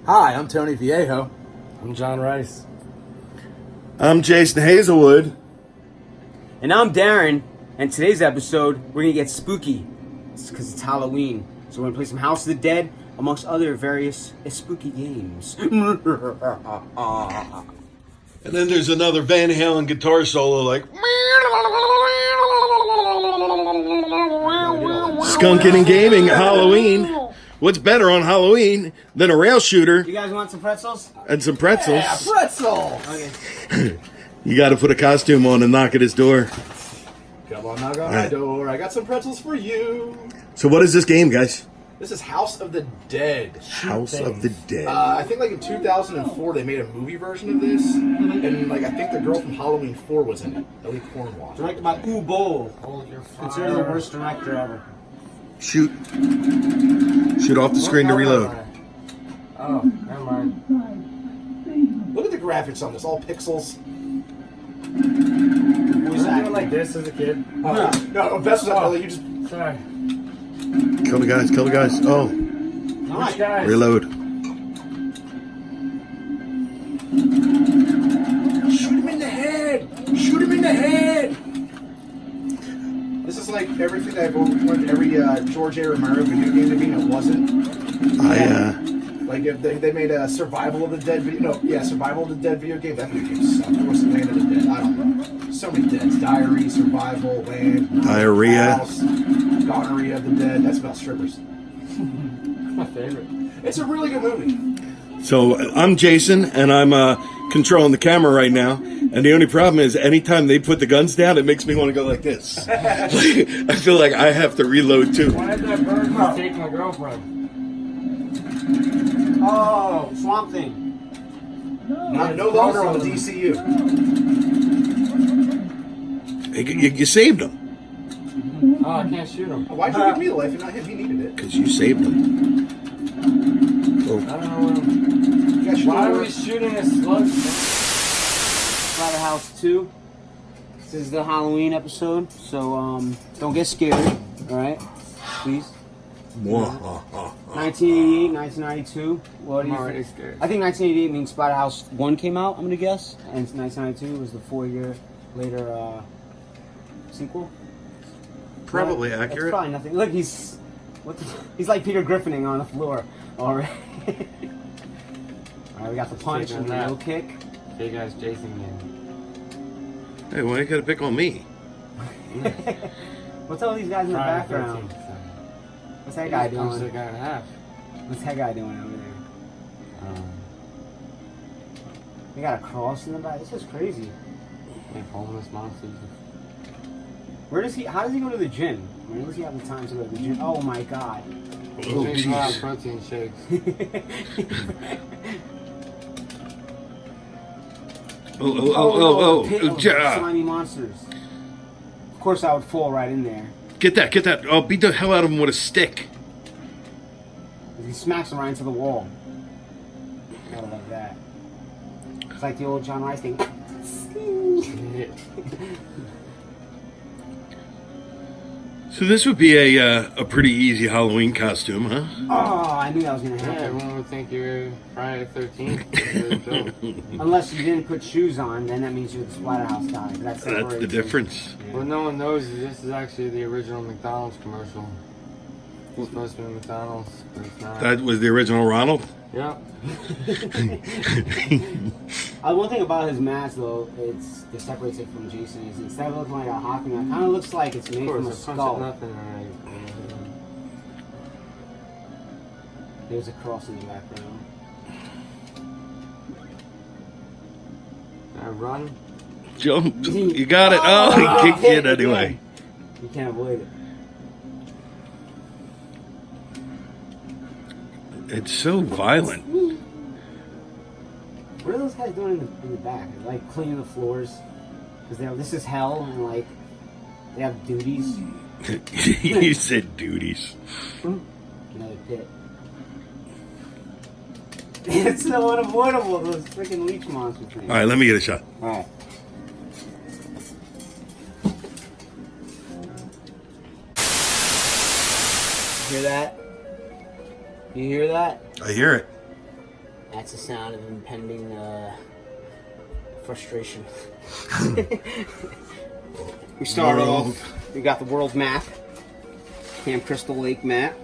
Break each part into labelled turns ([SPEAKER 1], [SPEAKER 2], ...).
[SPEAKER 1] Hi, I'm Tony Viejo.
[SPEAKER 2] I'm John Rice.
[SPEAKER 3] I'm Jason Hazelwood.
[SPEAKER 4] And I'm Darren, and today's episode, we're gonna get spooky. It's because it's Halloween. So we're gonna play some House of the Dead, amongst other various spooky games.
[SPEAKER 3] And then there's another Van Halen guitar solo like Skunken and Gaming, Halloween. What's better on Halloween than a rail shooter
[SPEAKER 4] You guys want some pretzels?
[SPEAKER 3] and some pretzels?
[SPEAKER 1] Yeah, pretzel!
[SPEAKER 4] Okay.
[SPEAKER 3] You got to put a costume on and knock at his door.
[SPEAKER 1] Come on, knock on my door. I got some pretzels for you.
[SPEAKER 3] So what is this game, guys?
[SPEAKER 1] This is House of the Dead.
[SPEAKER 3] House of the Dead.
[SPEAKER 1] I think like in 2004 they made a movie version of this, and like I think the girl from Halloween 4 was in it, Ellie Cornwall.
[SPEAKER 4] Directed by Bowl.
[SPEAKER 2] Hold your fire.
[SPEAKER 4] Considered the worst director ever.
[SPEAKER 3] Shoot. Shoot off the screen to reload.
[SPEAKER 2] Oh, never mind.
[SPEAKER 1] Look at the graphics on this, all pixels.
[SPEAKER 2] Was I doing like this as a kid?
[SPEAKER 1] No, best was Ellie. You just
[SPEAKER 2] Sorry.
[SPEAKER 3] Kill the guys, kill the guys. Oh,
[SPEAKER 2] Which guys?
[SPEAKER 3] reload.
[SPEAKER 1] shoot him in the head. Shoot him in the head. This is like everything I've wanted every George A. Romero video game to be, and it wasn't. Like if they made a Survival of the Dead video. No, yeah, Survival of the Dead video game. That video game sucked. There was Land of the Dead. I don't know. So many deads. Diary, Survival, Land,
[SPEAKER 3] Diarrhea.
[SPEAKER 1] House, Gonorrhea of the Dead. That's about strippers.
[SPEAKER 2] My favorite.
[SPEAKER 1] It's a really good movie.
[SPEAKER 3] So I'm Jason, and I'm controlling the camera right now. And the only problem is, anytime they put the guns down, it makes me want to go like this. I feel like I have to reload too.
[SPEAKER 2] Why did that bird take my girlfriend?
[SPEAKER 4] Oh, Swamp Thing.
[SPEAKER 1] No longer on the DCU.
[SPEAKER 3] You saved him
[SPEAKER 2] Oh, I can't shoot him.
[SPEAKER 1] Why'd you give me the life and not him? He needed it.
[SPEAKER 3] because you saved him.
[SPEAKER 2] I don't know.
[SPEAKER 1] You guys
[SPEAKER 2] Why
[SPEAKER 1] should
[SPEAKER 2] are we shooting a slug?
[SPEAKER 4] Splatterhouse 2. This is the Halloween episode, so don't get scared, alright? Please. 1988, 1992. What do you
[SPEAKER 2] I'm already
[SPEAKER 4] think?
[SPEAKER 2] scared.
[SPEAKER 4] I think 1988 means Splatterhouse 1 came out, I'm gonna guess. And 1992 was the 4-year later sequel.
[SPEAKER 3] Probably
[SPEAKER 4] That's
[SPEAKER 3] accurate.
[SPEAKER 4] probably nothing. Look, he's like Peter Griffining on the floor already. Alright, we got the punch
[SPEAKER 2] Taking
[SPEAKER 4] and the
[SPEAKER 2] that.
[SPEAKER 4] low kick.
[SPEAKER 2] Hey guys, Jason again.
[SPEAKER 3] Hey, why you gotta pick on me?
[SPEAKER 4] What's all these guys in the
[SPEAKER 2] Friday
[SPEAKER 4] background?
[SPEAKER 2] 13th, so.
[SPEAKER 4] What's that guy
[SPEAKER 2] Comes to
[SPEAKER 4] doing?
[SPEAKER 2] a guy and a half.
[SPEAKER 4] What's that guy doing over there? We got a cross in the back. This is crazy.
[SPEAKER 2] Like homeless monsters.
[SPEAKER 4] Where does he? How does he go to the gym? Where does he have the time to go to the gym? Oh my god!
[SPEAKER 3] Oh,
[SPEAKER 2] Drinks a lot of
[SPEAKER 3] jeez.
[SPEAKER 2] protein shakes.
[SPEAKER 3] Oh,
[SPEAKER 4] Pit of
[SPEAKER 3] yeah.
[SPEAKER 4] slimy monsters. Of course, I would fall right in there.
[SPEAKER 3] Get that. Oh, beat the hell out of him with a stick.
[SPEAKER 4] He smacks him right into the wall. Gotta love that. It's like the old John Rice thing.
[SPEAKER 2] Yeah.
[SPEAKER 3] So this would be a pretty easy Halloween costume, huh?
[SPEAKER 4] Oh, I knew that was gonna
[SPEAKER 2] Yeah,
[SPEAKER 4] happen.
[SPEAKER 2] everyone would think you were Friday the 13th.
[SPEAKER 4] Unless you didn't put shoes on, then that means you're the Splatterhouse guy. That's
[SPEAKER 3] That's the
[SPEAKER 4] separates you.
[SPEAKER 3] difference.
[SPEAKER 2] What no one knows is this is actually the original McDonald's commercial. It's supposed to be McDonald's, but it's not.
[SPEAKER 3] That was the original Ronald.
[SPEAKER 2] Yep.
[SPEAKER 4] One thing about his mask, though, it separates it from Jason. Is instead of looking like a hockey mask, it kind of looks like it's made
[SPEAKER 2] Of
[SPEAKER 4] from a
[SPEAKER 2] course, a punch
[SPEAKER 4] skull.
[SPEAKER 2] of nothing, right?
[SPEAKER 4] There's a cross in the background.
[SPEAKER 2] I run.
[SPEAKER 3] Jump. You got it. Oh, he kicked it anyway.
[SPEAKER 4] You can't avoid it.
[SPEAKER 3] It's so violent.
[SPEAKER 4] What are those guys doing in the back? Like cleaning the floors? Because this is hell, and like they have duties.
[SPEAKER 3] You said duties.
[SPEAKER 4] Another pit. It's so unavoidable, those freaking leech monster things.
[SPEAKER 3] All right, let me get a shot.
[SPEAKER 4] Alright. Hear that? You hear that?
[SPEAKER 3] I hear it.
[SPEAKER 4] That's the sound of impending frustration. We start off. We got the world map. Camp Crystal Lake map.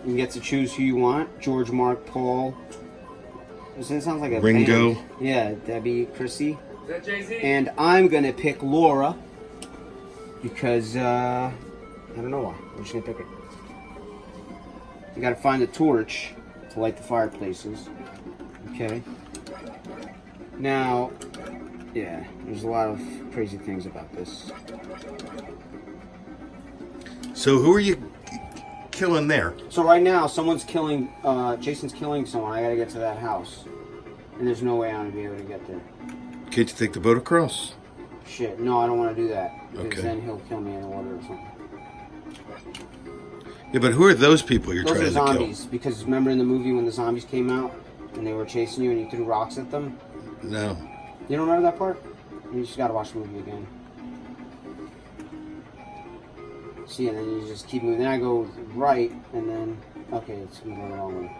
[SPEAKER 4] You get to choose who you want. George, Mark, Paul. This sounds like a
[SPEAKER 3] Ringo.
[SPEAKER 4] band. Yeah, Debbie, Chrissy.
[SPEAKER 2] Is that Jay-Z?
[SPEAKER 4] And I'm gonna pick Laura because I don't know why. I'm just gonna pick her. You gotta find a torch to light the fireplaces. Okay. Now, yeah, there's a lot of crazy things about this.
[SPEAKER 3] So who are you killing there?
[SPEAKER 4] So right now, someone's killing. Jason's killing someone. I gotta get to that house, and there's no way I'm gonna be able to get there.
[SPEAKER 3] Can't you take the boat across?
[SPEAKER 4] Shit, no, I don't want to do that because
[SPEAKER 3] Okay.
[SPEAKER 4] then he'll kill me in the water or something.
[SPEAKER 3] Yeah, but who are those people you're
[SPEAKER 4] Those
[SPEAKER 3] trying
[SPEAKER 4] are
[SPEAKER 3] to
[SPEAKER 4] zombies. Because remember in the movie when the zombies came out and they were chasing you and you threw rocks at them?
[SPEAKER 3] kill? No.
[SPEAKER 4] You don't remember that part? You just gotta watch the movie again. See, and then you just keep moving. Then I go right, and then okay, it's going the wrong way.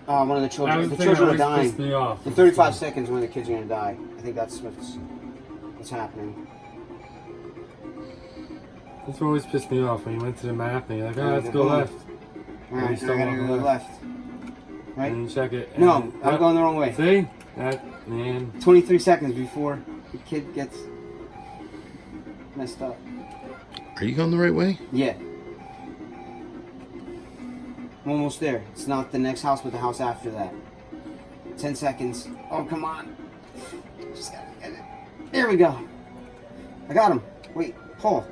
[SPEAKER 4] One of the children. The children are dying.
[SPEAKER 2] Pissed me off.
[SPEAKER 4] In 35 seconds, when the kids are gonna die. I think that's what's happening.
[SPEAKER 2] That's what always pissed me off when you went to the map and you're like, oh, let's go left.
[SPEAKER 4] All right,
[SPEAKER 2] still
[SPEAKER 4] I gotta
[SPEAKER 2] want
[SPEAKER 4] go
[SPEAKER 2] to
[SPEAKER 4] left. Right?
[SPEAKER 2] And you check it.
[SPEAKER 4] No,
[SPEAKER 2] and-
[SPEAKER 4] I'm going the wrong way.
[SPEAKER 2] See? That, man.
[SPEAKER 4] 23 seconds before the kid gets messed up.
[SPEAKER 3] Are you going the right way?
[SPEAKER 4] Yeah. I'm almost there. It's not the next house, but the house after that. 10 seconds. Oh, come on. Just gotta get it. There we go. I got him. Wait, Paul.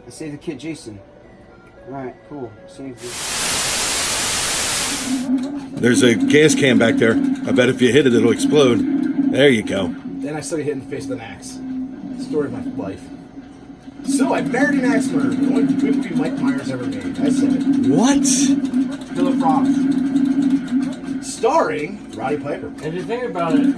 [SPEAKER 4] I saved the kid, Jason. Alright, cool. Saved it.
[SPEAKER 3] There's a gas can back there. I bet if you hit it, it'll explode. There you go.
[SPEAKER 1] Then I still get hit in the face with an axe. Story of my life. So I married an axe murderer. The only good movie Mike Myers ever made. I said it.
[SPEAKER 3] What?
[SPEAKER 1] Killer Frogs. Starring Roddy Piper.
[SPEAKER 2] If you think about it,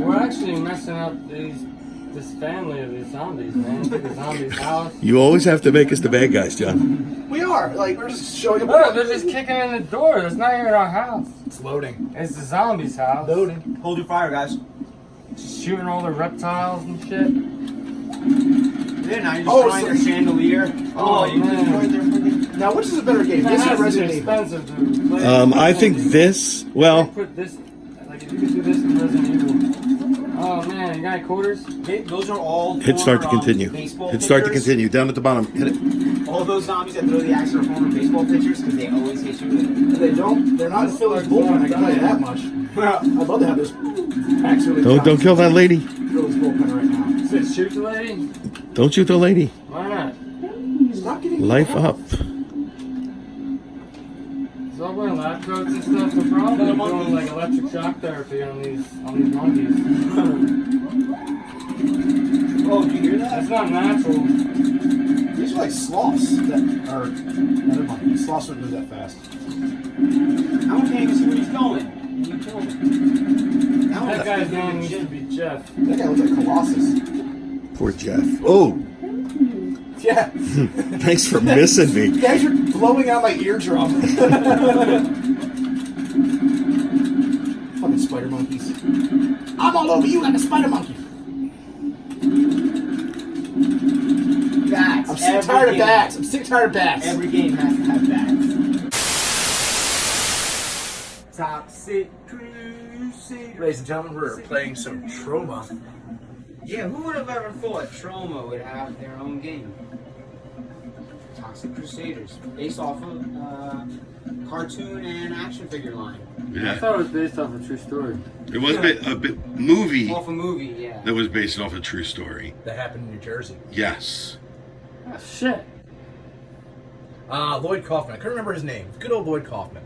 [SPEAKER 2] we're actually messing up this family of these zombies, man. The zombies' house.
[SPEAKER 3] You always have to make us the bad guys, John.
[SPEAKER 1] We are. Like, we're just showing up.
[SPEAKER 2] Look, they're just kicking in the door. That's not even our house.
[SPEAKER 1] It's loading.
[SPEAKER 2] It's the zombies' house.
[SPEAKER 1] Loading.
[SPEAKER 4] Hold your fire, guys.
[SPEAKER 2] Just shooting all the reptiles and shit.
[SPEAKER 4] Yeah, now you're just trying
[SPEAKER 1] so-
[SPEAKER 4] their chandelier.
[SPEAKER 2] Oh,
[SPEAKER 4] you
[SPEAKER 2] man.
[SPEAKER 4] destroyed their freaking...
[SPEAKER 1] Now, which is a better game?
[SPEAKER 2] That
[SPEAKER 1] This or
[SPEAKER 2] has to be
[SPEAKER 1] Resident Evil?
[SPEAKER 2] expensive, dude. Like,
[SPEAKER 3] I think this, well,
[SPEAKER 2] put this, like if you could do this in Resident Evil. Oh man, you got quarters?
[SPEAKER 4] Those are all
[SPEAKER 3] hit start to
[SPEAKER 4] former,
[SPEAKER 3] continue.
[SPEAKER 4] baseball
[SPEAKER 3] Hit start to
[SPEAKER 4] pitchers.
[SPEAKER 3] continue. Down at the bottom. Hit it.
[SPEAKER 4] All those zombies that throw the axe are former baseball pitchers because they always hit you with it.
[SPEAKER 1] If they don't, they're not in Philly's bullpen, I can tell you that much. I'd love to have this axe really
[SPEAKER 3] Don't kill that lady.
[SPEAKER 1] Philly's bullpen right now.
[SPEAKER 2] Said shoot the lady?
[SPEAKER 3] Don't shoot the lady.
[SPEAKER 2] Why not?
[SPEAKER 1] Stop getting
[SPEAKER 3] Life up.
[SPEAKER 2] So I'm wearing lab coats and stuff. We're probably doing like electric shock therapy on these monkeys.
[SPEAKER 4] Oh, did you hear that?
[SPEAKER 2] That's not natural.
[SPEAKER 1] These are like sloths that are. Never mind. Sloths don't move that fast.
[SPEAKER 4] I'm okay to see where he's going. You killed him.
[SPEAKER 2] That guy's name used to be Jeff.
[SPEAKER 1] That guy looks like Colossus.
[SPEAKER 3] Poor Jeff. Oh,
[SPEAKER 1] Yeah.
[SPEAKER 3] thanks for missing me.
[SPEAKER 1] Guys, you're blowing out my eardrum. Fucking spider monkeys. I'm all over you like a spider monkey.
[SPEAKER 4] Bats.
[SPEAKER 1] I'm sick and tired of bats. I'm sick and tired of bats.
[SPEAKER 4] Every game has to have bats. Toxic Crusader.
[SPEAKER 1] Ladies and gentlemen, we're playing some Trauma.
[SPEAKER 4] Yeah, who would have ever thought Trauma would have their own game? Toxic Crusaders, based off of cartoon and action figure line.
[SPEAKER 2] I thought it was based off a true story.
[SPEAKER 3] It was a bit movie
[SPEAKER 4] Off a movie, yeah.
[SPEAKER 3] that was based off a true story.
[SPEAKER 1] That happened in New Jersey.
[SPEAKER 3] Yes.
[SPEAKER 2] Ah, shit.
[SPEAKER 1] Lloyd Kaufman. I couldn't remember his name. Good old Lloyd Kaufman.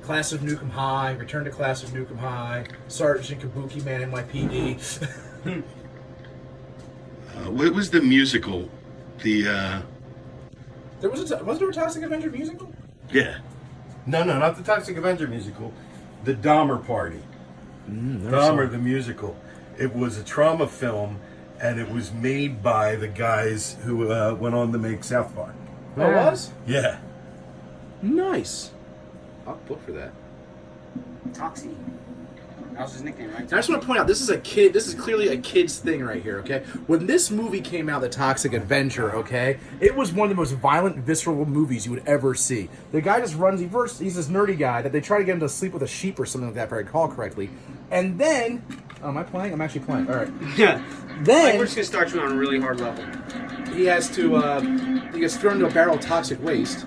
[SPEAKER 1] Class of Nukem High, Return to Class of Nukem High, Sergeant Kabuki Man NYPD.
[SPEAKER 3] What was the musical?
[SPEAKER 1] Wasn't there a Toxic Avenger musical?
[SPEAKER 3] Yeah. No, not the Toxic Avenger musical. The Dahmer Party. Dahmer the musical. It was a trauma film, and it was made by the guys who went on to make South Park.
[SPEAKER 1] Oh, it was?
[SPEAKER 3] Yeah.
[SPEAKER 1] Nice. I'll look for that.
[SPEAKER 4] Toxie. That was his nickname, right?
[SPEAKER 1] I just want to point out, this is a kid. This is clearly a kid's thing right here. Okay, when this movie came out, The Toxic Avenger, okay, it was one of the most violent, visceral movies you would ever see. The guy just runs. He's this nerdy guy that they try to get him to sleep with a sheep or something like that, if I recall correctly. And then, oh, am I playing? I'm actually playing. All right.
[SPEAKER 4] Yeah.
[SPEAKER 1] Then
[SPEAKER 4] we're just gonna start you on a really hard level.
[SPEAKER 1] he has to. He gets thrown into a barrel of toxic waste.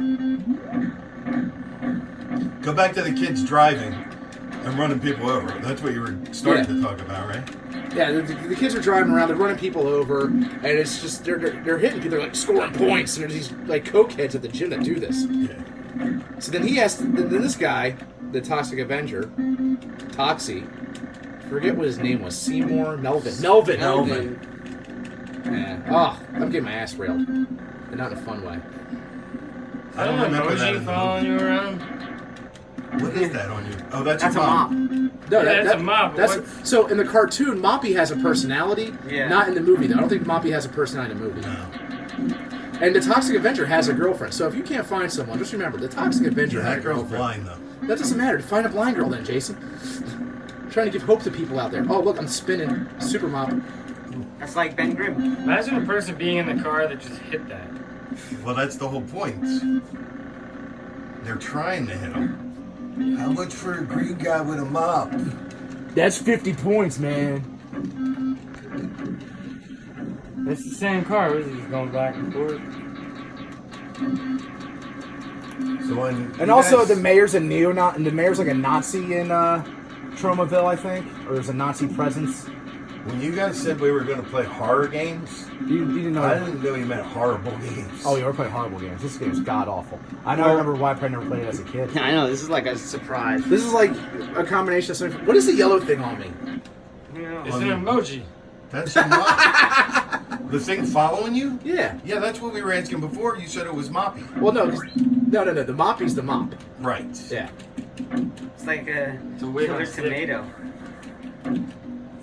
[SPEAKER 3] Go back to the kids driving and running people over. That's what you were starting to talk about, right?
[SPEAKER 1] Yeah, the kids are driving around, they're running people over, and it's just, they're hitting people, they're like scoring points, and there's these like coke heads at the gym that do this.
[SPEAKER 3] Yeah.
[SPEAKER 1] So then then this guy, the Toxic Avenger, Toxie, forget what his name was, Seymour? Melvin. Yeah. Oh, I'm getting my ass railed. And not in a fun way.
[SPEAKER 3] I don't remember that.
[SPEAKER 2] Emoji following you around?
[SPEAKER 3] What is that on you? Oh, that's
[SPEAKER 4] a
[SPEAKER 3] your mom.
[SPEAKER 1] No,
[SPEAKER 2] That's a mop.
[SPEAKER 1] So in the cartoon, Moppy has a personality.
[SPEAKER 4] Yeah.
[SPEAKER 1] Not in the movie, though. I don't think Moppy has a personality in the movie.
[SPEAKER 3] No.
[SPEAKER 1] And the Toxic Avenger has a girlfriend. So if you can't find someone, just remember, the Toxic Avenger
[SPEAKER 3] Yeah,
[SPEAKER 1] has
[SPEAKER 3] that
[SPEAKER 1] a
[SPEAKER 3] girl's
[SPEAKER 1] girlfriend.
[SPEAKER 3] blind, though.
[SPEAKER 1] That doesn't matter. Find a blind girl then, Jason. I'm trying to give hope to people out there. Oh, look, I'm spinning. Super mop.
[SPEAKER 4] That's like Ben Grimm.
[SPEAKER 2] Imagine a person being in the car that just hit that.
[SPEAKER 3] Well, that's the whole point. They're trying to hit him.
[SPEAKER 5] How much for a green guy with a mop?
[SPEAKER 1] That's 50 points, man.
[SPEAKER 2] It's the same car. Is it just going back and forth?
[SPEAKER 3] So when
[SPEAKER 1] And also, the mayor's a neo-Nazi, and the mayor's like a Nazi in Tromaville, I think. Or there's a Nazi presence.
[SPEAKER 3] when you guys said we were going to play horror games,
[SPEAKER 1] You didn't know.
[SPEAKER 3] I didn't know you meant horrible games.
[SPEAKER 1] Oh, yeah, we're playing horrible games. This game is god-awful. I don't remember why I probably never played it as a kid.
[SPEAKER 4] I know, this is like a surprise.
[SPEAKER 1] This is like a combination of something. What is the yellow thing on me?
[SPEAKER 2] It's an emoji.
[SPEAKER 3] That's your mom. The thing following you?
[SPEAKER 1] Yeah.
[SPEAKER 3] Yeah, that's what we were asking before. You said it was Moppy.
[SPEAKER 1] Well, no. No. The Moppy's the mop.
[SPEAKER 3] Right.
[SPEAKER 1] Yeah.
[SPEAKER 4] It's like a
[SPEAKER 2] It's a wig
[SPEAKER 4] killer
[SPEAKER 2] on a stick.
[SPEAKER 4] tomato.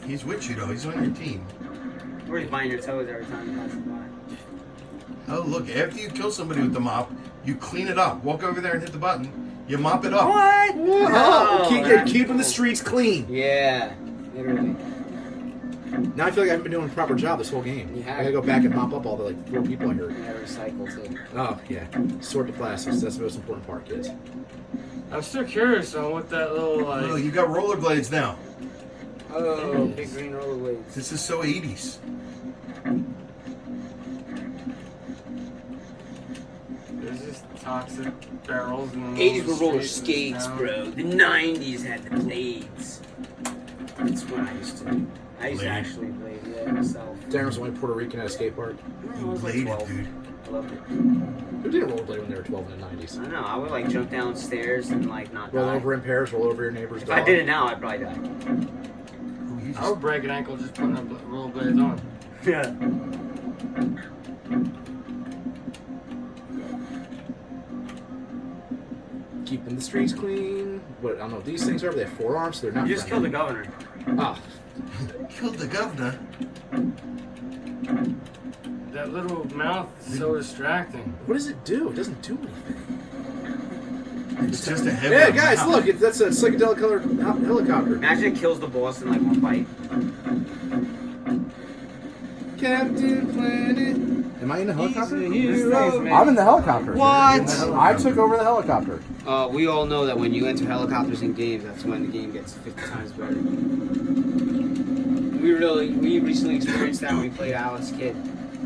[SPEAKER 3] He's with you, though. He's on your team.
[SPEAKER 4] Or he's biting your toes every time you pass it by.
[SPEAKER 3] Oh, look. After you kill somebody with the mop, you clean it up. Walk over there and hit the button. You mop it up.
[SPEAKER 4] What?
[SPEAKER 1] Oh,
[SPEAKER 4] No,
[SPEAKER 1] keeping the streets clean.
[SPEAKER 4] Yeah, literally.
[SPEAKER 1] Now I feel like I haven't been doing a proper job this whole game.
[SPEAKER 4] You have.
[SPEAKER 1] I gotta go back and mop up all the like 4 people I heard.
[SPEAKER 4] Yeah, recycle too.
[SPEAKER 1] Oh yeah, sort the plastics. That's the most important part, kids.
[SPEAKER 2] I'm still curious on what that little
[SPEAKER 3] Oh,
[SPEAKER 2] like.
[SPEAKER 3] you got rollerblades now.
[SPEAKER 4] Oh, big green rollerblades.
[SPEAKER 3] This is so 80s.
[SPEAKER 2] There's just toxic barrels and.
[SPEAKER 4] 80s were roller
[SPEAKER 2] streets in
[SPEAKER 4] skates,
[SPEAKER 2] town.
[SPEAKER 4] bro. The 90s had the blades. That's what I used to do. I used to
[SPEAKER 3] Blade.
[SPEAKER 4] actually blade, yeah, myself.
[SPEAKER 1] Darren was the only Puerto Rican at a skate park.
[SPEAKER 4] I
[SPEAKER 3] You
[SPEAKER 4] was like
[SPEAKER 3] bladed,
[SPEAKER 4] 12.
[SPEAKER 3] dude.
[SPEAKER 4] I loved it.
[SPEAKER 1] Who didn't rollerblade when they were 12 in the 90s?
[SPEAKER 4] I don't know. I would like jump downstairs and like not
[SPEAKER 1] Roll
[SPEAKER 4] die.
[SPEAKER 1] over in Paris, roll over your neighbor's
[SPEAKER 4] If
[SPEAKER 1] dog.
[SPEAKER 4] I did it now, I'd probably die.
[SPEAKER 3] Oh, you
[SPEAKER 2] I would break an ankle just putting a rollerblades on.
[SPEAKER 4] Yeah.
[SPEAKER 1] Keeping the streets clean. What I don't know what these things are. They have 4 arms, so they're not.
[SPEAKER 4] You just killed the
[SPEAKER 1] friendly.
[SPEAKER 4] governor.
[SPEAKER 1] Ah,
[SPEAKER 3] killed the governor.
[SPEAKER 2] That little mouth is so distracting.
[SPEAKER 1] what does it do? It doesn't do anything.
[SPEAKER 3] It's just a heavy.
[SPEAKER 1] Yeah, guys, look, that's a psychedelic colored helicopter.
[SPEAKER 4] Imagine it kills the boss in like one bite.
[SPEAKER 1] Captain Planet. Am I in the helicopter?
[SPEAKER 4] a hero.
[SPEAKER 1] I'm in the helicopter.
[SPEAKER 4] What?
[SPEAKER 1] I took over the helicopter.
[SPEAKER 4] We all know that when you enter helicopters in games, that's when the game gets 50 times better. We recently experienced that when we played Alex Kidd.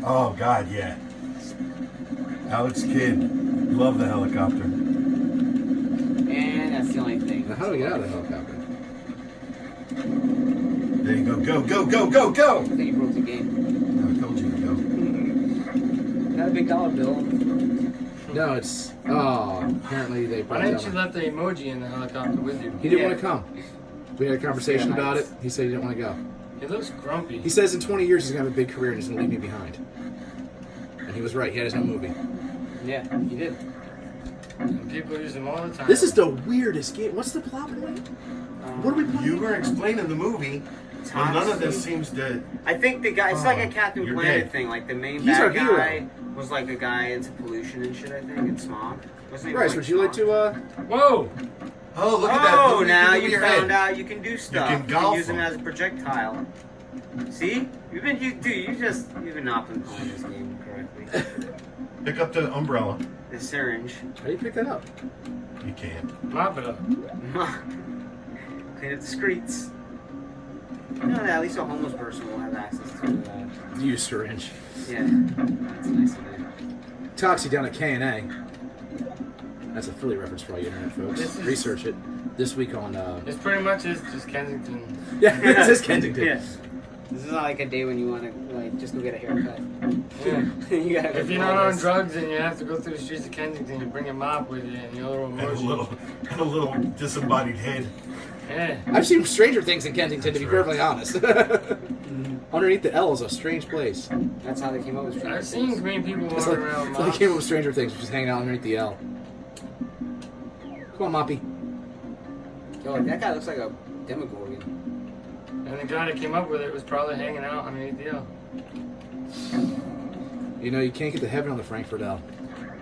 [SPEAKER 3] Oh, God, yeah. Alex Kidd. Love the helicopter.
[SPEAKER 4] And that's the only thing.
[SPEAKER 1] Now, how do we get out of the helicopter?
[SPEAKER 3] There you go. Go, go, go, go, go!
[SPEAKER 4] I think he broke the game.
[SPEAKER 3] I told you to go.
[SPEAKER 4] Got a big dollar bill.
[SPEAKER 1] No, it's. Oh, apparently they.
[SPEAKER 2] Why didn't you let the emoji in the helicopter with you?
[SPEAKER 1] He didn't
[SPEAKER 4] Yeah.
[SPEAKER 1] want to come. We had a conversation
[SPEAKER 4] Yeah,
[SPEAKER 1] about it.
[SPEAKER 4] nice.
[SPEAKER 1] He said he didn't want to go.
[SPEAKER 2] He looks grumpy.
[SPEAKER 1] He says in 20 years he's going to have a big career and he's going to leave me behind. And he was right. He had his own movie.
[SPEAKER 4] Yeah, he did.
[SPEAKER 2] And people use them all the time.
[SPEAKER 1] This is the weirdest game. What's the plot point? What are we playing?
[SPEAKER 3] You were explaining the movie, but none of this seems to.
[SPEAKER 4] I think the guy, it's like a
[SPEAKER 3] Oh,
[SPEAKER 4] Captain
[SPEAKER 3] you're
[SPEAKER 4] Planet
[SPEAKER 3] dead.
[SPEAKER 4] thing. Like the main
[SPEAKER 1] He's our
[SPEAKER 4] bad
[SPEAKER 1] hero.
[SPEAKER 4] guy was like a guy into pollution and shit, I think, and smog. Wasn't he
[SPEAKER 1] Bryce,
[SPEAKER 4] like
[SPEAKER 1] would you like
[SPEAKER 4] smog?
[SPEAKER 1] to,
[SPEAKER 2] Whoa!
[SPEAKER 3] Oh, look at that!
[SPEAKER 4] Oh,
[SPEAKER 3] Look
[SPEAKER 4] now
[SPEAKER 3] at
[SPEAKER 4] you
[SPEAKER 3] your
[SPEAKER 4] found
[SPEAKER 3] head.
[SPEAKER 4] out you can do stuff.
[SPEAKER 3] can golf
[SPEAKER 4] use them
[SPEAKER 3] them.
[SPEAKER 4] as a projectile. See? You've been not been playing this game correctly.
[SPEAKER 3] Pick up the umbrella.
[SPEAKER 4] The syringe.
[SPEAKER 1] how do you pick that up?
[SPEAKER 3] You can't.
[SPEAKER 2] Mop it up.
[SPEAKER 4] Clean up the streets. You know, at least a homeless person will have access to that.
[SPEAKER 1] Use syringe.
[SPEAKER 4] Yeah, that's nice of it.
[SPEAKER 1] Toxie down at K&A. That's a Philly reference for all you internet folks.
[SPEAKER 2] This is-
[SPEAKER 1] Research it. This week on,
[SPEAKER 2] It's pretty much just Kensington.
[SPEAKER 1] yeah, this is Kensington.
[SPEAKER 4] Yeah. This is not like a day when you want to like just go get a haircut.
[SPEAKER 2] Yeah.
[SPEAKER 4] You gotta
[SPEAKER 2] If you're not on drugs and you have to go through the streets of Kensington, you bring a mop with you and your little emoji.
[SPEAKER 3] And a little disembodied head.
[SPEAKER 2] Yeah.
[SPEAKER 1] I've seen stranger things in Kensington, to be perfectly honest. Underneath the L is a strange place.
[SPEAKER 4] That's how they came up with Stranger
[SPEAKER 2] I've seen
[SPEAKER 4] Things.
[SPEAKER 2] green people
[SPEAKER 1] It's
[SPEAKER 2] walking
[SPEAKER 1] like,
[SPEAKER 2] around
[SPEAKER 1] it's like
[SPEAKER 2] mops.
[SPEAKER 1] they came up with Stranger Things, just hanging out underneath the L. Come on, Moppy.
[SPEAKER 4] Yo, like that guy looks like a Demogorgon.
[SPEAKER 2] And the guy that came up with it was probably hanging out underneath the L.
[SPEAKER 1] You know, you can't get to heaven on the Frankfurt L.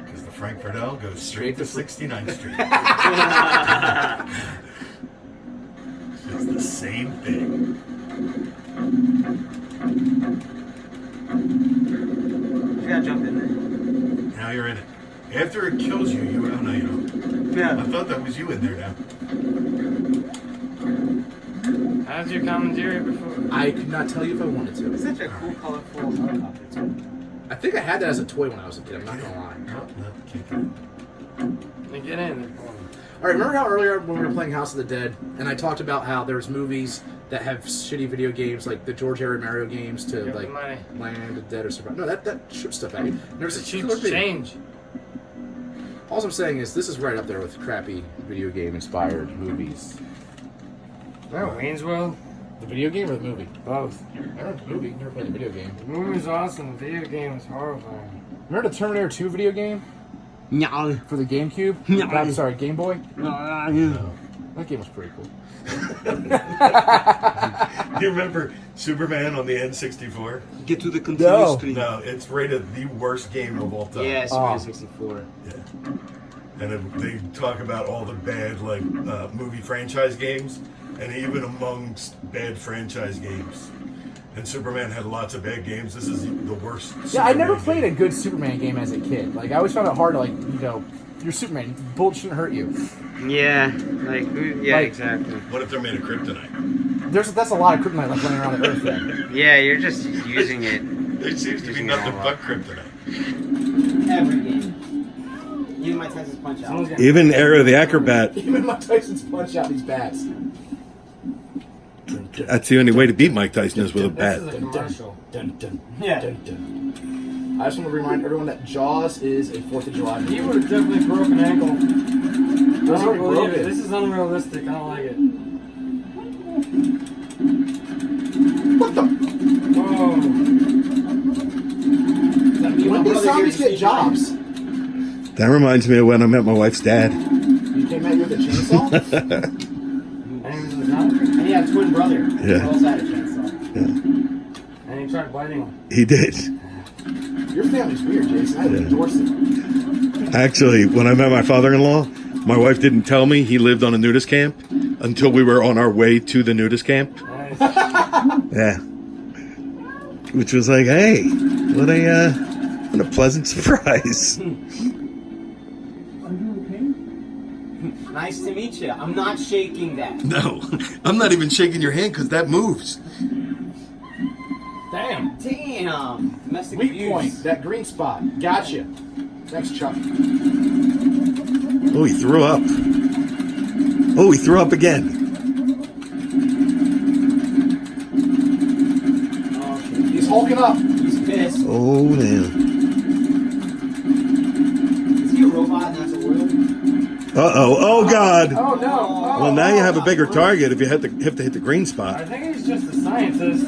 [SPEAKER 3] Because the Frankfurt L goes straight to 69th Street. It's the same thing.
[SPEAKER 4] You gotta jump in there.
[SPEAKER 3] Now you're in it. After it kills you, you. Oh no, you don't. I
[SPEAKER 4] Yeah.
[SPEAKER 3] thought that was you in there now.
[SPEAKER 2] How's your commentary before?
[SPEAKER 1] I could not tell you if I wanted to.
[SPEAKER 4] It's such a cool, colorful helicopter too.
[SPEAKER 1] I think I had that as a toy when I was a kid, I'm not gonna lie.
[SPEAKER 3] No, can't do it.
[SPEAKER 2] Then get in.
[SPEAKER 1] Alright, remember how earlier when we were playing House of the Dead, and I talked about how there's movies that have shitty video games, like the George R. R. Mario games, to
[SPEAKER 2] Give
[SPEAKER 1] like
[SPEAKER 2] the money.
[SPEAKER 1] Land of the Dead or something. No, that shoots stuff at you. There's a
[SPEAKER 2] It's
[SPEAKER 1] cheap
[SPEAKER 2] cheap change.
[SPEAKER 1] All I'm saying is this is right up there with crappy video game inspired movies.
[SPEAKER 2] No, Wayne's World?
[SPEAKER 1] The video game or the movie?
[SPEAKER 2] Both.
[SPEAKER 1] I remember the movie, never played the video game.
[SPEAKER 2] The movie was awesome. The video game was horrifying.
[SPEAKER 1] Remember the Terminator 2 video game
[SPEAKER 4] No.
[SPEAKER 1] for the GameCube?
[SPEAKER 4] No.
[SPEAKER 1] I'm sorry, Game Boy?
[SPEAKER 3] No.
[SPEAKER 1] That game was pretty cool.
[SPEAKER 3] You remember Superman on the N64?
[SPEAKER 4] Get to the continuous screen.
[SPEAKER 3] No, it's rated the worst game of all time.
[SPEAKER 4] Yeah,
[SPEAKER 1] Oh.
[SPEAKER 4] Super 64.
[SPEAKER 3] Yeah. And they talk about all the bad movie franchise games, and even amongst bad franchise games. And Superman had lots of bad games. This is the worst.
[SPEAKER 1] Yeah, I never
[SPEAKER 3] Superman
[SPEAKER 1] played a
[SPEAKER 3] game.
[SPEAKER 1] good Superman game as a kid. Like, I always found it hard to, like, you're Superman. Bullets shouldn't hurt you.
[SPEAKER 4] Yeah, yeah,
[SPEAKER 1] Like-
[SPEAKER 4] exactly.
[SPEAKER 3] What if they're made of kryptonite?
[SPEAKER 1] That's a lot of kryptonite left laying around the earth then.
[SPEAKER 4] Yeah, you're just using it.
[SPEAKER 3] There seems to be
[SPEAKER 4] Using
[SPEAKER 3] nothing
[SPEAKER 4] it all
[SPEAKER 3] but
[SPEAKER 4] up.
[SPEAKER 3] kryptonite.
[SPEAKER 4] Every game. Even my Texas Punch Out.
[SPEAKER 3] Even Era the Acrobat.
[SPEAKER 1] Even Mike Tyson's punch out these bats.
[SPEAKER 3] That's the only way to beat Mike Tyson is with a
[SPEAKER 2] This is a commercial.
[SPEAKER 1] Dun, dun,
[SPEAKER 4] Yeah.
[SPEAKER 1] dun, dun. I just want to remind everyone that Jaws is a 4th of July movie.
[SPEAKER 2] He would have definitely broken an ankle. I
[SPEAKER 1] It's
[SPEAKER 2] don't
[SPEAKER 1] already
[SPEAKER 2] believe
[SPEAKER 1] broken.
[SPEAKER 2] it. This is unrealistic. I don't like it.
[SPEAKER 1] What the?
[SPEAKER 2] Whoa.
[SPEAKER 1] When did zombies get jobs?
[SPEAKER 3] That reminds me of when I met my wife's dad.
[SPEAKER 1] You came at you with a chainsaw?
[SPEAKER 2] And he was a zombie.
[SPEAKER 4] And he had a twin brother.
[SPEAKER 3] Yeah.
[SPEAKER 4] Who also had a chainsaw.
[SPEAKER 2] And he tried biting him.
[SPEAKER 3] He did.
[SPEAKER 1] Your family's weird, Jason. I live in Dorset.
[SPEAKER 3] Actually, when I met my father-in-law, my wife didn't tell me he lived on a nudist camp until we were on our way to the nudist camp.
[SPEAKER 2] Nice.
[SPEAKER 3] Yeah. Which was like, hey, what a pleasant surprise.
[SPEAKER 4] Nice to meet you. I'm not shaking that.
[SPEAKER 3] No, I'm not even shaking your hand because that moves.
[SPEAKER 1] Damn.
[SPEAKER 4] Damn. Domestic
[SPEAKER 1] Weak
[SPEAKER 4] abuse.
[SPEAKER 1] point. That green spot. Gotcha. Thanks, Chuck.
[SPEAKER 3] Oh, he threw up. Oh, he threw up again.
[SPEAKER 1] He's hulking up.
[SPEAKER 4] He's pissed.
[SPEAKER 3] Oh, man.
[SPEAKER 4] Is he a robot and that's a wheel?
[SPEAKER 3] Uh-oh. Oh, God.
[SPEAKER 1] Oh, no. Oh,
[SPEAKER 3] Well, now you have a bigger target if you have to hit the green
[SPEAKER 2] I
[SPEAKER 3] spot.
[SPEAKER 2] think he's just a scientist.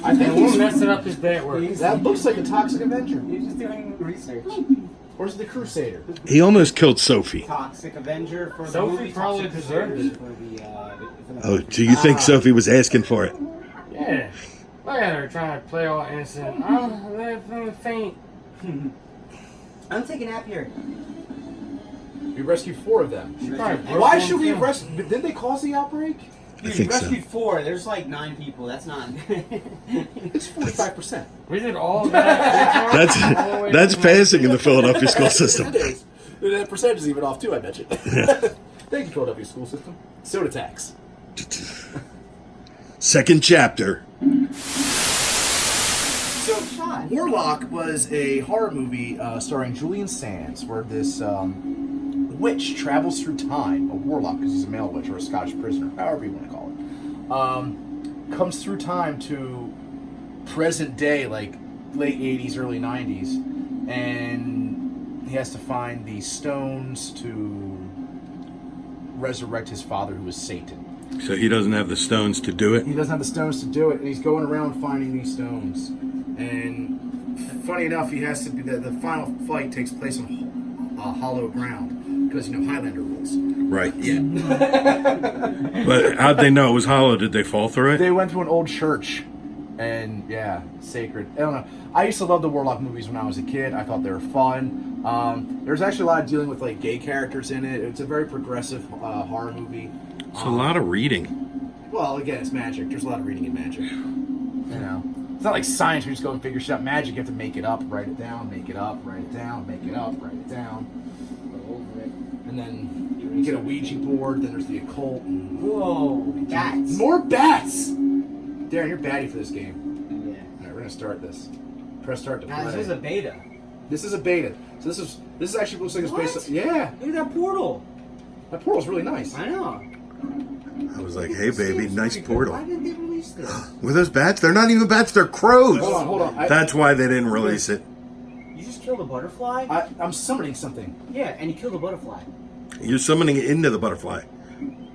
[SPEAKER 1] I think
[SPEAKER 2] And we're
[SPEAKER 1] he's...
[SPEAKER 2] messing up his day at work.
[SPEAKER 1] That looks like a Toxic Avenger.
[SPEAKER 4] He's just doing research.
[SPEAKER 1] Or is it the Crusader?
[SPEAKER 3] He almost killed Sophie.
[SPEAKER 4] Toxic Avenger for the
[SPEAKER 2] Sophie
[SPEAKER 4] movie.
[SPEAKER 2] probably
[SPEAKER 4] Toxic
[SPEAKER 2] deserved
[SPEAKER 4] Avenger
[SPEAKER 2] it.
[SPEAKER 4] for the
[SPEAKER 3] Oh, do you think Sophie was asking for it?
[SPEAKER 2] Yeah. Look at her trying to play all innocent. Oh, they're faint.
[SPEAKER 4] I'm taking a nap here.
[SPEAKER 1] We rescued 4 of them.
[SPEAKER 2] Probably
[SPEAKER 1] Why
[SPEAKER 2] broke
[SPEAKER 1] should we
[SPEAKER 2] one,
[SPEAKER 1] have rescued? Didn't they cause the outbreak?
[SPEAKER 3] I think so.
[SPEAKER 4] rescued 4. There's like 9 people. That's not.
[SPEAKER 1] It's 45%.
[SPEAKER 2] We did all that.
[SPEAKER 3] That's passing in the Philadelphia school system.
[SPEAKER 1] It is. That percentage is even off too, I bet you. Thank you, Philadelphia school system. Soda tax.
[SPEAKER 3] Second chapter.
[SPEAKER 1] So, Warlock was a horror movie starring Julian Sands, where this witch travels through time. A warlock, because he's a male witch or a Scottish prisoner, however you want to call it, comes through time to present day, like late 80s, early 90s, and he has to find the stones to resurrect his father, who is Satan.
[SPEAKER 3] So he doesn't have the stones to do it?
[SPEAKER 1] He doesn't have the stones to do it, and he's going around finding these stones. And funny enough, he has to be the final fight takes place on hollow ground because Highlander rules.
[SPEAKER 3] Right.
[SPEAKER 1] Yeah.
[SPEAKER 3] But how'd they know it was hollow? Did they fall through it?
[SPEAKER 1] They went to an old church, and yeah, sacred. I don't know. I used to love the Warlock movies when I was a kid. I thought they were fun. There's actually a lot of dealing with like gay characters in it. It's a very progressive horror movie.
[SPEAKER 3] It's a lot of reading.
[SPEAKER 1] Well, again, it's magic. There's a lot of reading in magic. It's not like science where you just go and figure shit out. Magic, you have to make it up, write it down, make it up, write it down, make it up, write it down. And then you get a Ouija board, then there's the occult. And
[SPEAKER 4] Whoa, bats.
[SPEAKER 1] more bats! Darren, you're batty for this game.
[SPEAKER 4] Yeah.
[SPEAKER 1] Alright, we're gonna start this. Press start to
[SPEAKER 4] Now,
[SPEAKER 1] play.
[SPEAKER 4] this is a beta.
[SPEAKER 1] This is a beta. So this is actually looks like it's based
[SPEAKER 4] What?
[SPEAKER 1] on, yeah.
[SPEAKER 4] Look at that portal.
[SPEAKER 1] That portal's really nice.
[SPEAKER 4] I know.
[SPEAKER 3] I was like, hey, baby, nice
[SPEAKER 4] Why
[SPEAKER 3] portal.
[SPEAKER 4] didn't they release this?
[SPEAKER 3] Were those bats? They're not even bats, they're crows.
[SPEAKER 1] Hold on.
[SPEAKER 3] That's why they didn't release it.
[SPEAKER 4] You just killed a butterfly?
[SPEAKER 1] I'm summoning something.
[SPEAKER 4] Yeah, and you killed a butterfly.
[SPEAKER 3] You're summoning it into the butterfly.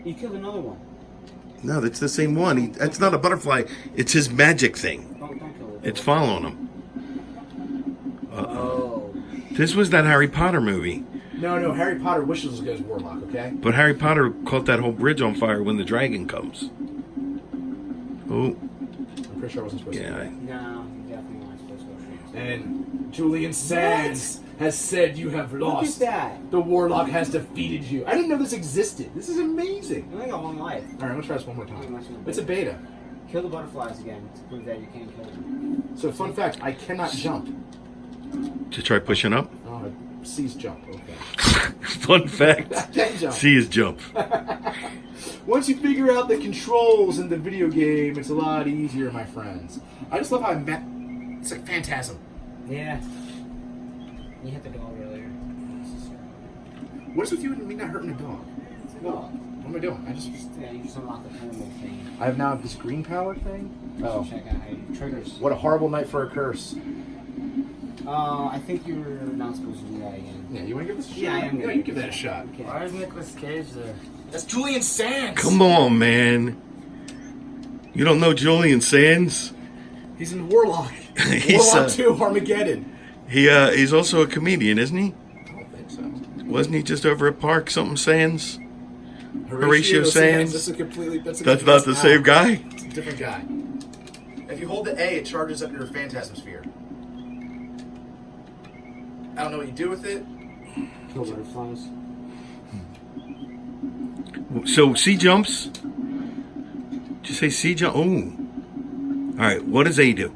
[SPEAKER 4] You killed another one.
[SPEAKER 3] No, that's the same one. That's not a butterfly. It's his magic thing.
[SPEAKER 4] Don't kill it.
[SPEAKER 3] It's following him.
[SPEAKER 4] Oh.
[SPEAKER 3] This was that Harry Potter movie.
[SPEAKER 1] No, Harry Potter wishes was as good as Warlock, okay?
[SPEAKER 3] But Harry Potter caught that whole bridge on fire when the dragon comes. Oh,
[SPEAKER 1] I'm pretty sure I wasn't supposed to.
[SPEAKER 3] yeah.
[SPEAKER 4] No, you definitely weren't supposed to go.
[SPEAKER 1] And Julian Sands has said you have lost.
[SPEAKER 4] Look at that.
[SPEAKER 1] The Warlock has defeated you. I didn't know this existed. This is amazing.
[SPEAKER 4] You only got one life.
[SPEAKER 1] Alright, I'm gonna try this one more time. It's a beta.
[SPEAKER 4] Kill the butterflies again to prove that you can't kill them.
[SPEAKER 1] So, fun fact, I cannot jump.
[SPEAKER 3] To try pushing up.
[SPEAKER 1] Oh, C's jump. Okay.
[SPEAKER 3] Fun fact.
[SPEAKER 1] I can jump.
[SPEAKER 3] C is jump.
[SPEAKER 1] Once you figure out the controls in the video game, it's a lot easier, my friends. I just love how it's like Phantasm.
[SPEAKER 4] Yeah. You hit the dog earlier.
[SPEAKER 1] What is with you and me not hurting a dog?
[SPEAKER 4] Well,
[SPEAKER 1] What am I doing?
[SPEAKER 4] yeah, you just unlock the pyramid thing.
[SPEAKER 1] I have now this green power thing. Oh,
[SPEAKER 4] Check out how you triggers.
[SPEAKER 1] what a horrible night for a curse.
[SPEAKER 4] I think you're not supposed to do that again.
[SPEAKER 1] Yeah, you want to give this a shot?
[SPEAKER 4] Yeah, I am
[SPEAKER 1] Yeah,
[SPEAKER 4] gonna
[SPEAKER 1] you give that a shot.
[SPEAKER 4] Okay.
[SPEAKER 2] Why is Nicolas Cage there?
[SPEAKER 1] That's Julian Sands.
[SPEAKER 3] Come on, man. You don't know Julian Sands?
[SPEAKER 1] He's in Warlock.
[SPEAKER 3] He's,
[SPEAKER 1] Warlock 2, Armageddon.
[SPEAKER 3] He's also a comedian, isn't he?
[SPEAKER 1] I don't think so.
[SPEAKER 3] Wasn't he just over at Park something Sands? Horatio Sands.
[SPEAKER 1] That's a completely. That's
[SPEAKER 3] Not the same guy?
[SPEAKER 1] It's a different guy. If you hold the A, it charges up your Phantasm sphere. I don't know what you do with it.
[SPEAKER 4] Kill butterflies.
[SPEAKER 3] So C jumps? Did you say C jump? Oh. Alright, what does A do?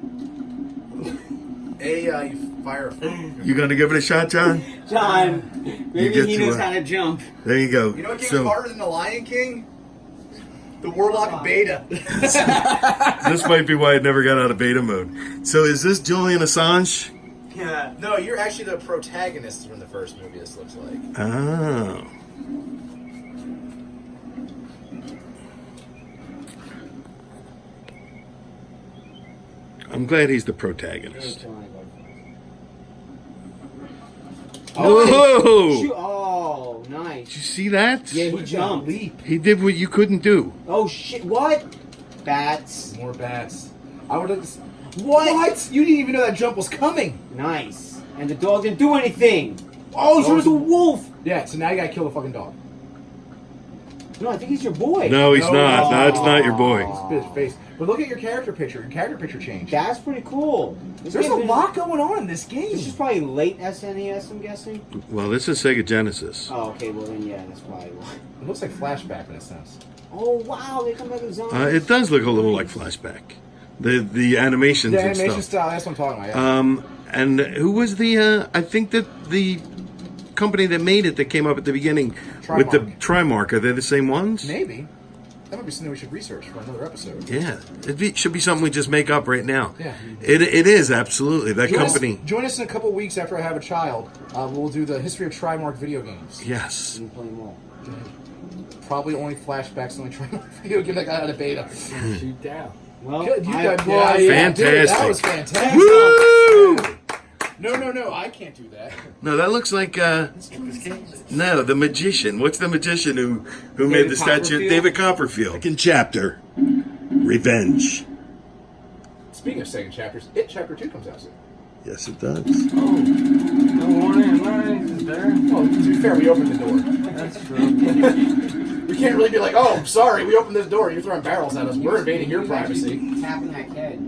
[SPEAKER 1] A, you fire a.
[SPEAKER 3] You gonna give it a shot, John?
[SPEAKER 4] John, maybe
[SPEAKER 3] get
[SPEAKER 4] he
[SPEAKER 3] to
[SPEAKER 4] knows
[SPEAKER 3] it.
[SPEAKER 4] how to jump.
[SPEAKER 3] There you go.
[SPEAKER 1] You know what game
[SPEAKER 3] So
[SPEAKER 1] is harder than the Lion King? The Warlock Beta.
[SPEAKER 3] this might be why it never got out of beta mode. So is this Julian Assange?
[SPEAKER 4] Yeah.
[SPEAKER 1] No, you're actually the protagonist from the first movie, this looks like.
[SPEAKER 3] Oh. I'm glad he's the protagonist. Whoa!
[SPEAKER 4] Shoot. Oh, nice.
[SPEAKER 3] Did you see that?
[SPEAKER 4] Yeah, he jumped.
[SPEAKER 3] He did what you couldn't do.
[SPEAKER 4] Oh shit! What? Bats.
[SPEAKER 1] More bats. I would have.
[SPEAKER 4] What?
[SPEAKER 1] You didn't even know that jump was coming.
[SPEAKER 4] Nice. And the dog didn't do anything. Oh, so it's a wolf.
[SPEAKER 1] Yeah, so now you gotta kill the fucking dog.
[SPEAKER 4] No, I think he's your boy.
[SPEAKER 3] No, he's not. That's not your boy.
[SPEAKER 1] Just bit his face. But look at your character picture. Your character picture changed.
[SPEAKER 4] That's pretty cool.
[SPEAKER 1] There's a lot going on in this game.
[SPEAKER 4] This is probably late SNES, I'm guessing.
[SPEAKER 3] Well, this is Sega Genesis.
[SPEAKER 4] Oh, okay. Well, then, yeah, that's probably why.
[SPEAKER 1] It looks like flashback in a sense.
[SPEAKER 4] Oh, wow. They come back with zombies.
[SPEAKER 3] It does look a little like flashback. The animations
[SPEAKER 1] The
[SPEAKER 3] and
[SPEAKER 1] animation
[SPEAKER 3] stuff.
[SPEAKER 1] style, that's what I'm talking about. Yeah.
[SPEAKER 3] And who was the? I think that the company that made it that came up at the beginning with the Trimark. Are they the same ones?
[SPEAKER 1] Maybe. That might be something we should research for another episode.
[SPEAKER 3] Yeah, should be something we just make up right now.
[SPEAKER 1] Yeah.
[SPEAKER 3] It is absolutely that company.
[SPEAKER 1] Join us in a couple of weeks after I have a child. We'll do the history of Trimark video games.
[SPEAKER 3] Yes.
[SPEAKER 4] You play them all.
[SPEAKER 1] Probably only flashbacks, only Trimark video game that got out of beta.
[SPEAKER 2] Shoot down.
[SPEAKER 4] Well,
[SPEAKER 1] Good, you got
[SPEAKER 3] Fantastic.
[SPEAKER 1] Dude, that was fantastic.
[SPEAKER 3] Woo!
[SPEAKER 1] No, I can't do that.
[SPEAKER 3] No, that looks like no, the magician. What's the magician who made the statue? David Copperfield. Second chapter, Revenge.
[SPEAKER 1] Speaking of second chapters, It Chapter 2 comes out soon.
[SPEAKER 3] Yes, it does.
[SPEAKER 2] Oh, no warning. Warning is there.
[SPEAKER 1] Well, to be fair, we opened the door.
[SPEAKER 2] That's true.
[SPEAKER 1] We can't really be like, oh, sorry, we opened this door. You're throwing barrels at us. We're invading your privacy.
[SPEAKER 4] Tapping that kid.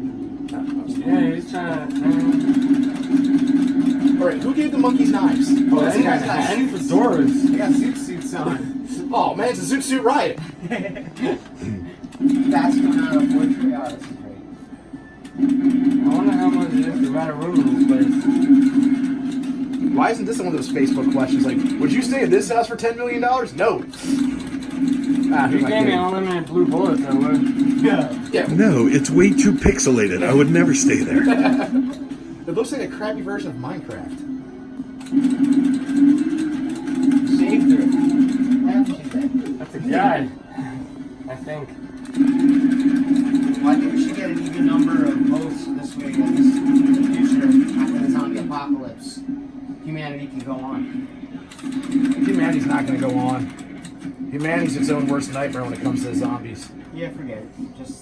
[SPEAKER 2] Yeah, he's trying to.
[SPEAKER 1] All right, who gave the monkeys knives? Oh, that's the guy's knife.
[SPEAKER 2] And fedoras.
[SPEAKER 4] They got zoot suits on.
[SPEAKER 1] Oh, man, it's a Zoot Suit Riot.
[SPEAKER 4] That's coming out of Fortune. Oh, this is great.
[SPEAKER 2] I wonder how much it is to rent a room in this place.
[SPEAKER 1] Why isn't this one of those Facebook questions like, would you stay at this house for $10 million? No. Ah,
[SPEAKER 2] If you gave me unlimited blue bullets, I would.
[SPEAKER 1] Yeah.
[SPEAKER 3] No, it's way too pixelated. I would never stay there.
[SPEAKER 1] It looks like a crappy version of Minecraft.
[SPEAKER 4] Saved her.
[SPEAKER 2] That's a guy. I think.
[SPEAKER 4] Well, I think we should get an even number of votes this way in the future after the zombie apocalypse. Humanity can go on.
[SPEAKER 1] Humanity's not going to go on. Humanity's its own worst nightmare when it comes to zombies.
[SPEAKER 4] Yeah, forget it. Just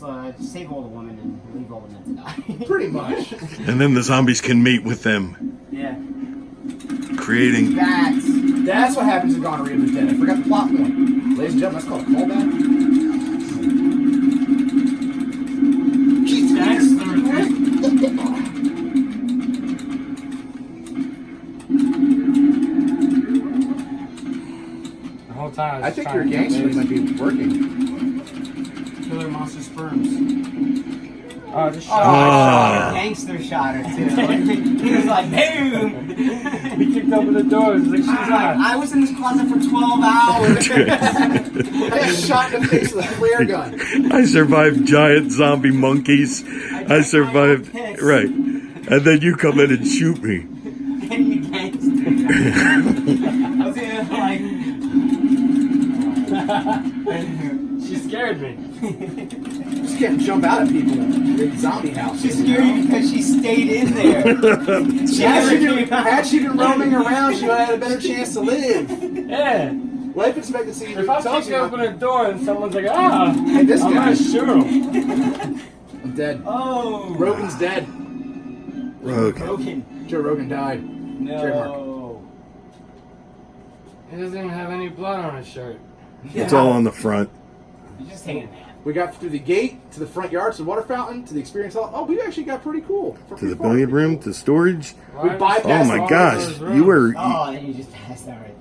[SPEAKER 4] save all the women and leave all the men to die.
[SPEAKER 1] Pretty much.
[SPEAKER 3] And then the zombies can mate with them,
[SPEAKER 4] Yeah.
[SPEAKER 3] creating.
[SPEAKER 1] That's what happens in Gonorrhea of the Dead. I forgot the plot point. Ladies and gentlemen, that's called a callback.
[SPEAKER 2] The whole time
[SPEAKER 1] I think your gangster might be working.
[SPEAKER 4] Killer monster sperms.
[SPEAKER 2] Oh, just
[SPEAKER 4] Oh,
[SPEAKER 2] shot.
[SPEAKER 4] I gangster shot her too. He was like, boom!
[SPEAKER 2] He kicked open the doors. Like, she's on.
[SPEAKER 4] I was in this closet for 12 hours.
[SPEAKER 1] I got shot in the face with a flare gun.
[SPEAKER 3] I survived giant zombie monkeys. I survived. Right. And then you come in and shoot me.
[SPEAKER 4] And you gangster. I was
[SPEAKER 2] She scared me.
[SPEAKER 1] Just can't jump out at people in the zombie house.
[SPEAKER 4] She's scary because she stayed in there.
[SPEAKER 1] Had she been roaming around, she would have had a better chance to live.
[SPEAKER 2] Yeah.
[SPEAKER 1] Life expectancy.
[SPEAKER 2] If I
[SPEAKER 1] tells
[SPEAKER 2] kick
[SPEAKER 1] you
[SPEAKER 2] open a door and someone's like, ah,
[SPEAKER 1] Hey, this
[SPEAKER 2] I'm
[SPEAKER 1] guy.
[SPEAKER 2] gonna shoot him.
[SPEAKER 1] I'm dead.
[SPEAKER 4] Oh.
[SPEAKER 1] Rogan's dead.
[SPEAKER 4] Broken.
[SPEAKER 1] Joe Rogan died.
[SPEAKER 4] No.
[SPEAKER 2] He doesn't even have any blood on his shirt.
[SPEAKER 3] It's all on the front.
[SPEAKER 4] You're just taking a nap.
[SPEAKER 1] We got through the gate, to the front yard, to the water fountain, to the experience hall. Oh, we actually got pretty cool.
[SPEAKER 3] To the billiard room, to storage.
[SPEAKER 1] We bypassed
[SPEAKER 3] Oh my
[SPEAKER 1] all
[SPEAKER 3] gosh,
[SPEAKER 1] those
[SPEAKER 3] you were
[SPEAKER 4] Oh, then you just passed out right.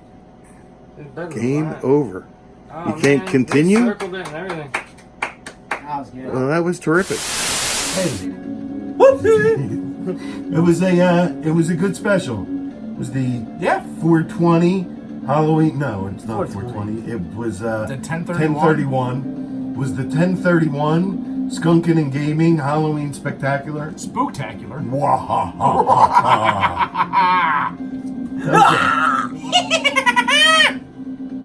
[SPEAKER 3] game over.
[SPEAKER 2] Oh,
[SPEAKER 3] You can't
[SPEAKER 2] man,
[SPEAKER 3] continue?
[SPEAKER 2] They circled it and everything.
[SPEAKER 4] That was good.
[SPEAKER 3] Well, that was terrific.
[SPEAKER 6] It was a good special. It was the 420 Halloween. No, it's not 420. It was
[SPEAKER 1] The 1031.
[SPEAKER 6] 1031. It was the 1031 Skunken and Gaming Halloween Spectacular.
[SPEAKER 1] Spooktacular.
[SPEAKER 6] Wahahaha. That was